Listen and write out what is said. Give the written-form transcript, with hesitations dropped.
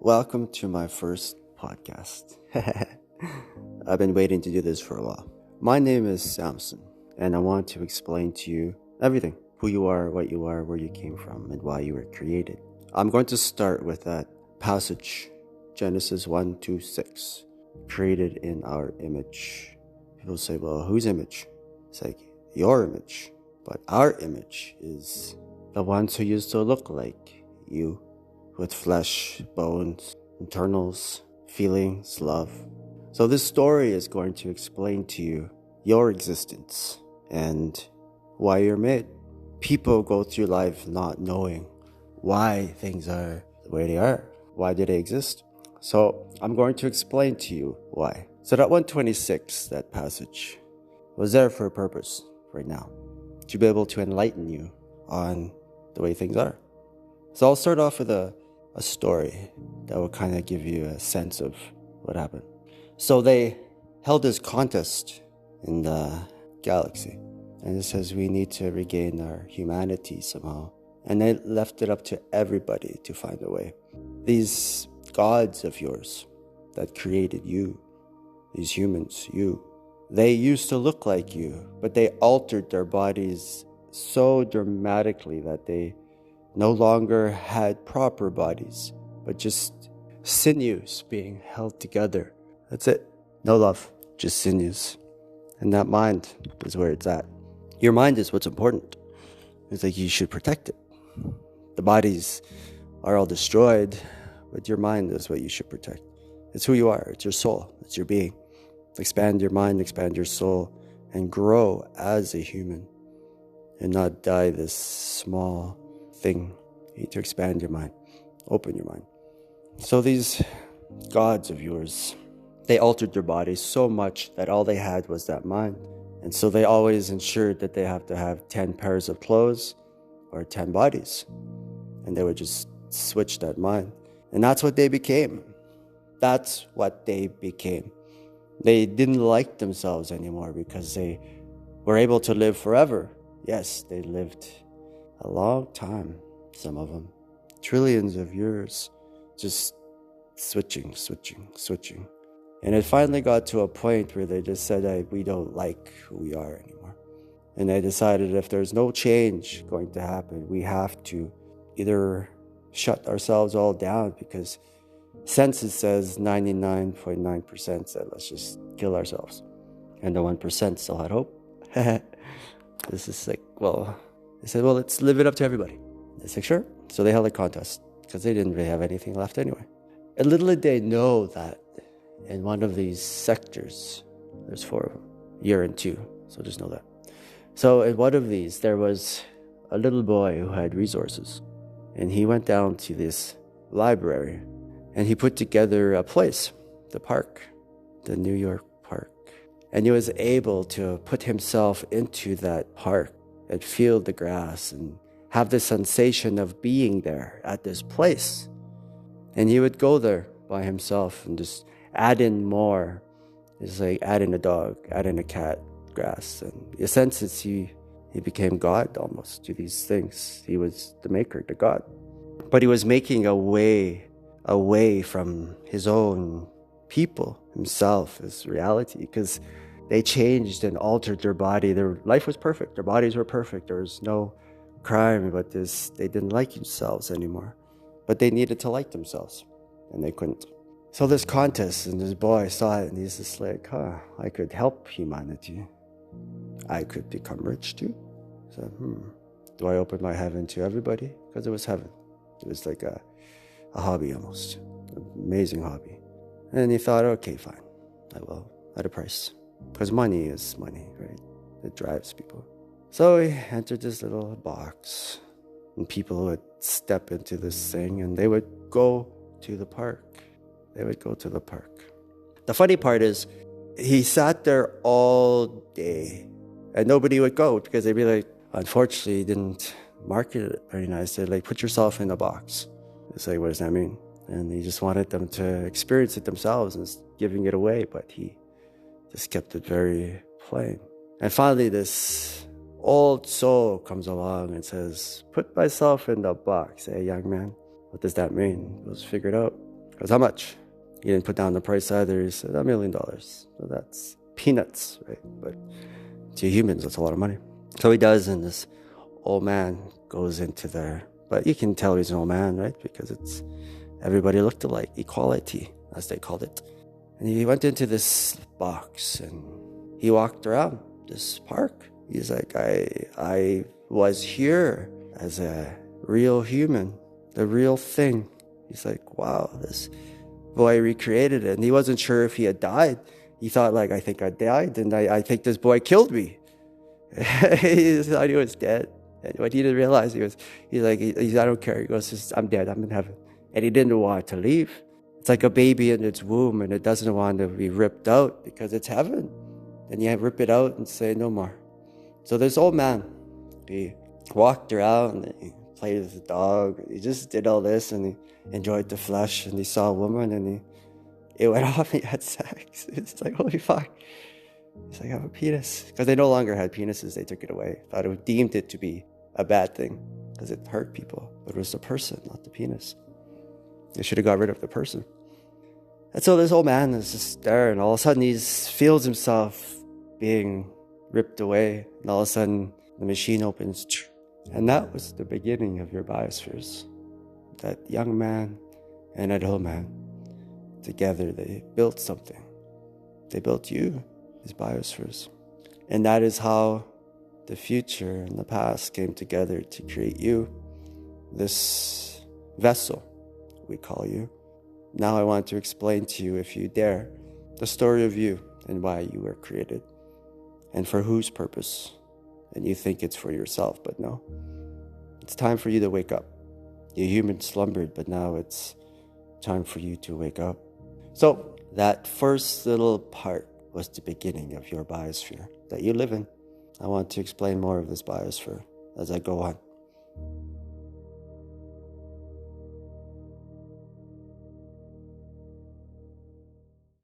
Welcome to my first podcast. I've been waiting to do this for a while. My name is Samson, and I want to explain to you everything. Who you are, what you are, where you came from, and why you were created. I'm going to start with that passage, Genesis 1:26, created in our image. People say, well, whose image? It's like, your image. But our image is the ones who used to look like you, with flesh, bones, internals, feelings, love. So this story is going to explain to you your existence and why you're made. People go through life not knowing why things are the way they are. Why do they exist? So I'm going to explain to you why. So that 126, that passage, was there for a purpose right now, to be able to enlighten you on the way things are. So I'll start off with a story that will kind of give you a sense of what happened. So they held this contest in the galaxy, and it says we need to regain our humanity somehow. And they left it up to everybody to find a way. These gods of yours that created you, these humans, they used to look like you, but they altered their bodies so dramatically that they no longer had proper bodies, but just sinews being held together. That's it. No love, just sinews. And that mind is where it's at. Your mind is what's important. It's like you should protect it. The bodies are all destroyed, but your mind is what you should protect. It's who you are. It's your soul. It's your being. Expand your mind, expand your soul, and grow as a human, and not die this small thing. You need to expand your mind, open your mind. So these gods of yours, they altered their bodies so much that all they had was that mind. And so they always ensured that they have to have 10 pairs of clothes or 10 bodies. And they would just switch that mind. And that's what they became. That's what they became. They didn't like themselves anymore because they were able to live forever. Yes, they lived a long time, some of them. Trillions of years, just switching. And it finally got to a point where they just said, hey, we don't like who we are anymore. And they decided if there's no change going to happen, we have to either shut ourselves all down, because census says 99.9% said let's just kill ourselves. And the 1% still had hope. This is like, well, they said, well, let's live it up to everybody. They said, sure. So they held a contest because they didn't really have anything left anyway. And little did they know that in one of these sectors, there's 4 of them, year and 2. So just know that. So in one of these, there was a little boy who had resources. And he went down to this library and he put together a place, the park, the New York park. And he was able to put himself into that park and feel the grass and have the sensation of being there at this place. And he would go there by himself and just add in more. It's like add in a dog, add in a cat, grass. And in a sense, he became God almost to these things. He was the maker, the God. But he was making a way away from his own people, himself, his reality, because they changed and altered their body. Their life was perfect. Their bodies were perfect. There was no crime, but they didn't like themselves anymore. But they needed to like themselves, and they couldn't. So this contest, and this boy saw it, and he's just like, I could help humanity. I could become rich too. So, do I open my heaven to everybody? Because it was heaven. It was like a hobby almost, an amazing hobby. And he thought, okay, fine, I will, at a price. Because money is money, right? It drives people. So he entered this little box, and people would step into this thing, and they would go to the park. The funny part is, he sat there all day, and nobody would go, because they'd be like, unfortunately, he didn't market it very nice. They'd like, put yourself in a box. It's like, what does that mean? And he just wanted them to experience it themselves and giving it away, but he just kept it very plain. And finally, this old soul comes along and says, put myself in the box, young man. What does that mean? Let's figure it out. Because how much? He didn't put down the price either. He said $1 million. So that's peanuts, right? But to humans, that's a lot of money. So he does, and this old man goes into there. But you can tell he's an old man, right? Because everybody looked alike, equality, as they called it. And he went into this box, and he walked around this park. He's like, I was here as a real human, the real thing. He's like, wow, this boy recreated it. And he wasn't sure if he had died. He thought, like, I think I died, and I think this boy killed me. He thought he was dead. And what he didn't realize, he's like, I don't care. He goes, I'm dead, I'm in heaven. And he didn't want to leave. It's like a baby in its womb, and it doesn't want to be ripped out because it's heaven. And you rip it out and say, no more. So this old man, he walked around, and he played with the dog. He just did all this, and he enjoyed the flesh, and he saw a woman, and it went off, and he had sex. It's like, holy fuck. He's like, I have a penis. Because they no longer had penises, they took it away. Thought it deemed it to be a bad thing because it hurt people. But it was the person, not the penis. They should have got rid of the person. And so this old man is just there, and all of a sudden he feels himself being ripped away. And all of a sudden the machine opens. And that was the beginning of your biospheres. That young man and that old man, together they built something. They built you, these biospheres. And that is how the future and the past came together to create you, this vessel we call you. Now I want to explain to you, if you dare, the story of you and why you were created and for whose purpose. And you think it's for yourself, but no. It's time for you to wake up. You human slumbered, but now it's time for you to wake up. So that first little part was the beginning of your biosphere that you live in. I want to explain more of this biosphere as I go on.